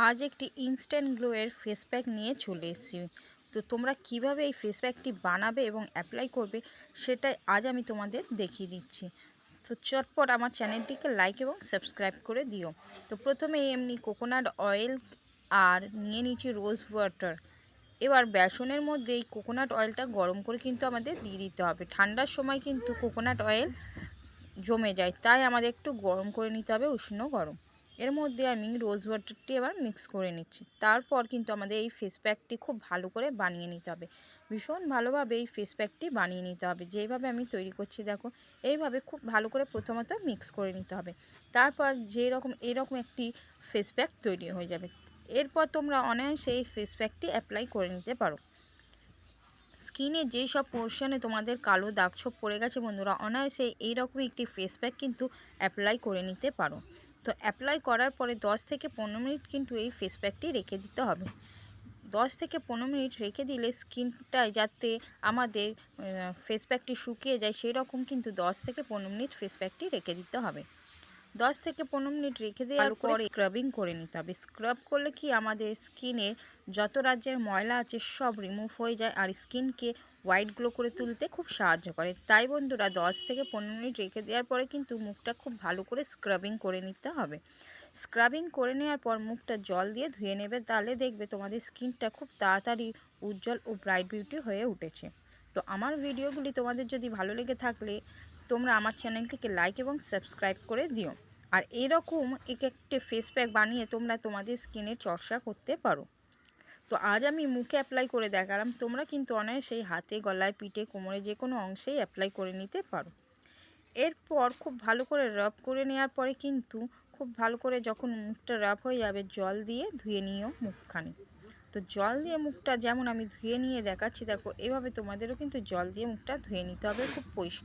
আজ একটি instant glow এর ফেস প্যাক নিয়ে চলে এসেছি। তো তোমরা কিভাবে এই ফেস প্যাকটি বানাবে এবং অ্যাপ্লাই করবে সেটাই আজ আমি তোমাদের দেখিয়ে দিচ্ছি। তো চটপট আমার চ্যানেলটিকে লাইক এবং সাবস্ক্রাইব করে দিও। তো প্রথমে এমনি কোকোনাট অয়েল আর নিয়ে নিচ্ছি রোজ ওয়াটার। এবার বেসনের মধ্যে এই কোকোনাট অয়েলটা গরম করে কিন্তু আমাদের দিয়ে দিতে হবে। ঠান্ডার সময় কিন্তু কোকোনাট অয়েল জমে যায়, তাই আমাদের একটু গরম করে নিতে হবে, উষ্ণ গরম। এর মধ্যে আমি রোজ ওয়াটারটি এবার মিক্স করে নিচ্ছি। তারপর কিন্তু আমাদের এই ফেস প্যাকটি খুব ভালো করে বানিয়ে নিতে হবে। ভীষণ ভালোভাবে এই ফেস প্যাকটি বানিয়ে নিতে হবে। যেইভাবে আমি তৈরি করছি দেখো, এইভাবে খুব ভালো করে প্রথমত মিক্স করে নিতে হবে। তারপর এরকম একটি ফেস প্যাক তৈরি হয়ে যাবে। এরপর তোমরা অনায়াসে এই ফেস প্যাকটি অ্যাপ্লাই করে নিতে পারো। স্কিনে যেই সব পোর্শনে তোমাদের কালো দাগছোপ পড়ে গেছে বন্ধুরা, অনায়াসে এইরকমই একটি ফেস প্যাক কিন্তু অ্যাপ্লাই করে নিতে পারো। তো অ্যাপ্লাই করার পরে 10 থেকে 15 মিনিট কিন্তু এই ফেস প্যাকটি রেখে দিতে হবে। 10 থেকে 15 মিনিট রেখে দিলে স্কিনটায় যাতে আমাদের ফেস প্যাকটি শুকিয়ে যায়, সেই রকম কিন্তু 10 থেকে 15 মিনিট ফেস প্যাকটি রেখে দিতে হবে। 10 থেকে 15 মিনিট রেখে দেওয়ার পরে স্ক্রাবিং করে নিতে হবে। স্ক্রাব করলে কি আমাদের স্কিনের যত রাজ্যের ময়লা আছে সব রিমুভ হয়ে যায় আর স্কিনকে হোয়াইট গ্লো করে তুলতে খুব সাহায্য করে। তাই বন্ধুরা 10 থেকে 15 মিনিট রেখে দেওয়ার পরে কিন্তু মুখটা খুব ভালো করে স্ক্রাবিং করে নিতে হবে। স্ক্রাবিং করে নেওয়ার পর মুখটা জল দিয়ে ধুয়ে নেবে, তাহলে দেখবে তোমাদের স্কিনটা খুব তাড়াতাড়ি উজ্জ্বল ও ব্রাইট বিউটি হয়ে উঠেছে। তো আমার ভিডিওগুলি তোমাদের যদি ভালো লেগে থাকলে তোমরা আমার চ্যানেলটিকে লাইক এবং সাবস্ক্রাইব করে দিও। আর এরকম একটি ফেস প্যাক বানিয়ে তোমরা তোমাদের স্কিনের চর্চা করতে পারো। তো আজ আমি মুখে অ্যাপ্লাই করে দেখালাম, তোমরা কিন্তু অনায়াসেই হাতে, গলায়, পিঠে, কোমরে যে কোনো অংশেই অ্যাপ্লাই করে নিতে পারো। এরপর খুব ভালো করে রাব করে নেওয়ার পরে কিন্তু খুব ভালো করে যখন মুখটা রাব হয়ে যাবে, জল দিয়ে ধুয়ে নিও মুখখানি। তো জল দিয়ে মুখটা যেমন আমি ধুয়ে নিয়ে দেখাচ্ছি দেখো, এভাবে তোমাদেরও কিন্তু জল দিয়ে মুখটা ধুয়ে নিতে হবে খুব পরিষ্কার।